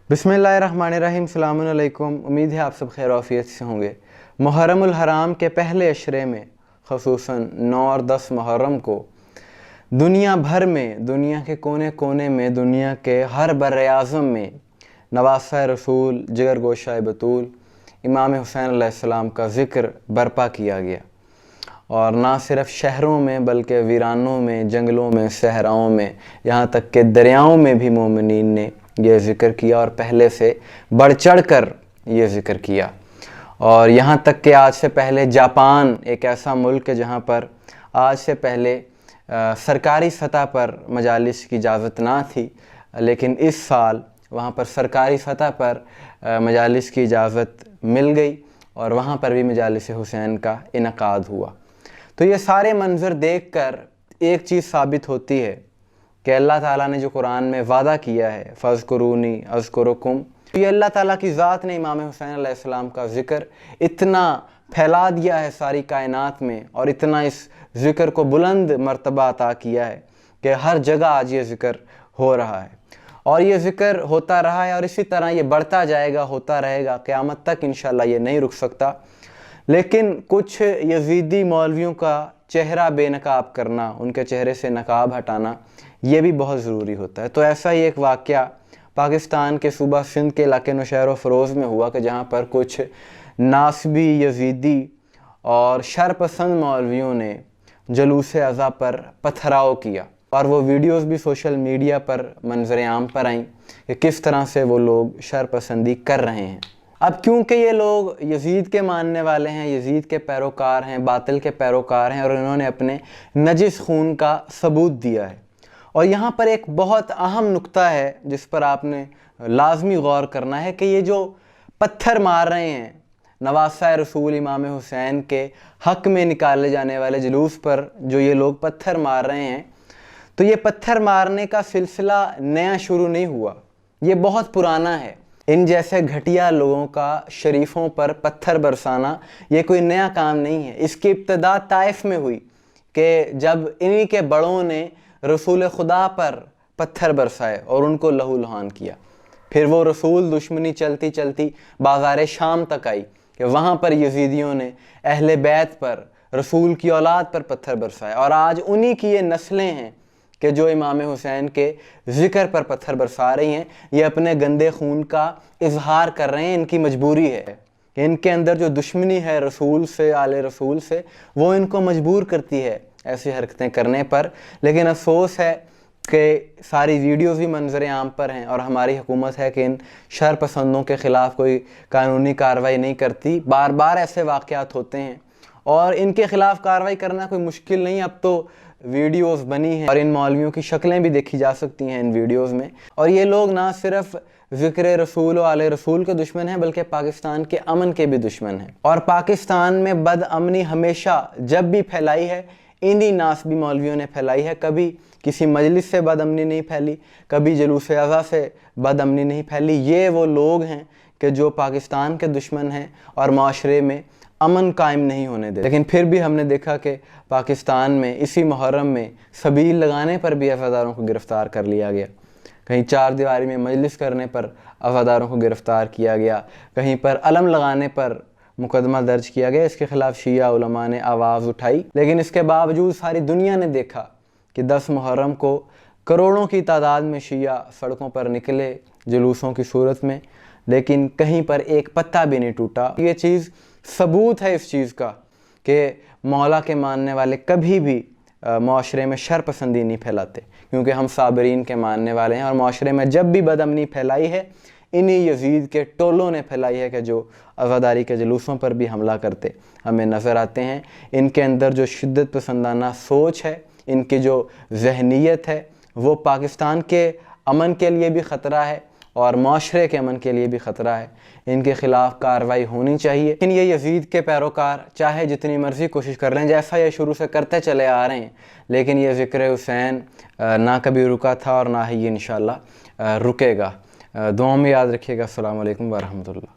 बिस्मिल्लाहिर्रहमानिर्रहीम, अस्सलामु अलैकुम। उम्मीद है आप सब खैर आफियत से होंगे। मुहर्रमुल हराम के पहले अशरे में ख़ुसूसन 9 और 10 मुहर्रम को दुनिया भर में, दुनिया के कोने कोने में, दुनिया के हर बर-ए-आज़म में नवासा रसूल, जिगर गोशाए बतूल, इमाम हुसैन अलैहिस्सलाम का ज़िक्र बर्पा किया गया। और ना सिर्फ़ शहरों में बल्कि वीरानों में, जंगलों में, सहराओं में, यहाँ तक कि दरियाओं में भी मोमिनीन ने ये ज़िक्र किया और पहले से बढ़ चढ़ कर ये ज़िक्र किया। और यहाँ तक कि आज से पहले जापान एक ऐसा मुल्क है जहाँ पर आज से पहले सरकारी सतह पर मजालिस की इजाज़त ना थी, लेकिन इस साल वहाँ पर सरकारी सतह पर मजालिस की इजाज़त मिल गई और वहाँ पर भी मजालिस हुसैन का इनकाद हुआ। तो ये सारे मंज़र देख कर एक चीज़ साबित होती है कि अल्लाह ताला ने जो कुरान में वादा किया है, फ़ज़्कुरूनी अज़्कुरुकुम, ये अल्लाह ताला की ज़ात ने इमाम हुसैन अलैहिस्सलाम का ज़िक्र इतना फैला दिया है सारी कायनात में और इतना इस ज़िक्र को बुलंद मर्तबा अता किया है कि हर जगह आज ये ज़िक्र हो रहा है और ये ज़िक्र होता रहा है और इसी तरह ये बढ़ता जाएगा, होता रहेगा क़यामत तक इंशाअल्लाह। ये नहीं रुक सकता। लेकिन कुछ यज़ीदी मौलवियों का चेहरा बेनकाब करना, उनके चेहरे से नकाब हटाना, ये भी बहुत ज़रूरी होता है। तो ऐसा ही एक वाक़या पाकिस्तान के सूबा सिंध के इलाके नौशहर व फ़रोज़ में हुआ कि जहाँ पर कुछ नासबी यज़ीदी और शरपसंद मौलवियों ने जुलूस अज़ा पर पथराव किया और वो वीडियोस भी सोशल मीडिया पर मंज़र आम पर आईं कि किस तरह से वो लोग शरपसंदी कर रहे हैं। अब क्योंकि ये लोग यज़ीद के मानने वाले हैं, यज़ीद के पैरोकार हैं, बातिल के पैरोकार हैं और इन्होंने अपने नजिस खून का सबूत दिया है। और यहाँ पर एक बहुत अहम नुक्ता है जिस पर आपने लाजमी गौर करना है कि ये जो पत्थर मार रहे हैं नवासा रसूल इमाम हुसैन के हक़ में निकाले जाने वाले जुलूस पर, जो ये लोग पत्थर मार रहे हैं, तो ये पत्थर मारने का सिलसिला नया शुरू नहीं हुआ, ये बहुत पुराना है। इन जैसे घटिया लोगों का शरीफों पर पत्थर बरसाना ये कोई नया काम नहीं है। इसकी इब्तिदा ताइफ में हुई कि जब इन्हीं के बड़ों ने रसूल खुदा पर पत्थर बरसाए और उनको लहूलुहान किया। फिर वो रसूल दुश्मनी चलती चलती बाज़ार शाम तक आई कि वहाँ पर यज़ीदियों ने अहले बैत पर, रसूल की औलाद पर पत्थर बरसाए और आज उन्हीं की ये नस्लें हैं कि जो इमाम हुसैन के ज़िक्र पर पत्थर बरसा रही हैं। ये अपने गंदे खून का इजहार कर रहे हैं। इनकी मजबूरी है कि इनके अंदर जो दुश्मनी है रसूल से, आले रसूल से, वो इनको मजबूर करती है ऐसी हरकतें करने पर। लेकिन अफसोस है कि सारी वीडियोज़ भी मंजर आम पर हैं और हमारी हुकूमत है कि इन शर पसंदों के ख़िलाफ़ कोई कानूनी कार्रवाई नहीं करती। बार बार ऐसे वाक़यात होते हैं और इनके ख़िलाफ़ कार्रवाई करना कोई मुश्किल नहीं। अब तो वीडियोस बनी हैं और इन मौलवियों की शक्लें भी देखी जा सकती हैं इन वीडियोस में। और ये लोग ना सिर्फ ज़िक्र रसूल और आले रसूल के दुश्मन हैं बल्कि पाकिस्तान के अमन के भी दुश्मन हैं। और पाकिस्तान में बदअमनी हमेशा जब भी फैलाई है इन्हीं नासबी मौलवियों ने फैलाई है। कभी किसी मजलिस से बदअमनी नहीं फैली, कभी जुलूस अज़ा से बदअमनी नहीं फैली। ये वो लोग हैं कि जो पाकिस्तान के दुश्मन हैं और माशरे में अमन कायम नहीं होने देते। लेकिन फिर भी हमने देखा कि पाकिस्तान में इसी मुहर्रम में सबील लगाने पर भी अज़ादारों को गिरफ़्तार कर लिया गया। कहीं चार दीवारी में मजलिस करने पर अज़ादारों को गिरफ़्तार किया गया, कहीं पर अलम लगाने पर मुकदमा दर्ज किया गया। इसके ख़िलाफ़ शिया उलमा ने आवाज़ उठाई, लेकिन इसके बावजूद सारी दुनिया ने देखा कि 10 मुहर्रम को करोड़ों की तादाद में शिया सड़कों पर निकले जुलूसों की सूरत में, लेकिन कहीं पर एक पत्ता भी नहीं टूटा। ये चीज़ सबूत है इस चीज़ का कि मौला के मानने वाले कभी भी माशरे में शर पसंदी नहीं फैलाते, क्योंकि हम साबरीन के मानने वाले हैं। और माशरे में जब भी बदअमनी फैलाई है इन्हीं यज़ीद के टोलों ने फैलाई है कि जो अज़ादारी के जुलूसों पर भी हमला करते हमें नज़र आते हैं। इनके अंदर जो शिद्दत पसंदाना सोच है, इनकी जो जहनीत है, वो पाकिस्तान के अमन के लिए भी ख़तरा है और माशरे के अमन के लिए भी ख़तरा है। इनके ख़िलाफ़ कार्रवाई होनी चाहिए। लेकिन ये यज़ीद के पैरोकार चाहे जितनी मर्ज़ी कोशिश कर लें, जैसा ये शुरू से करते चले आ रहे हैं, लेकिन ये ज़िक्र हुसैन ना कभी रुका था और ना ही ये इंशाअल्लाह रुकेगा। दुआ में याद रखिएगा। अस्सलामु अलैकुम व रहमतुल्लाह।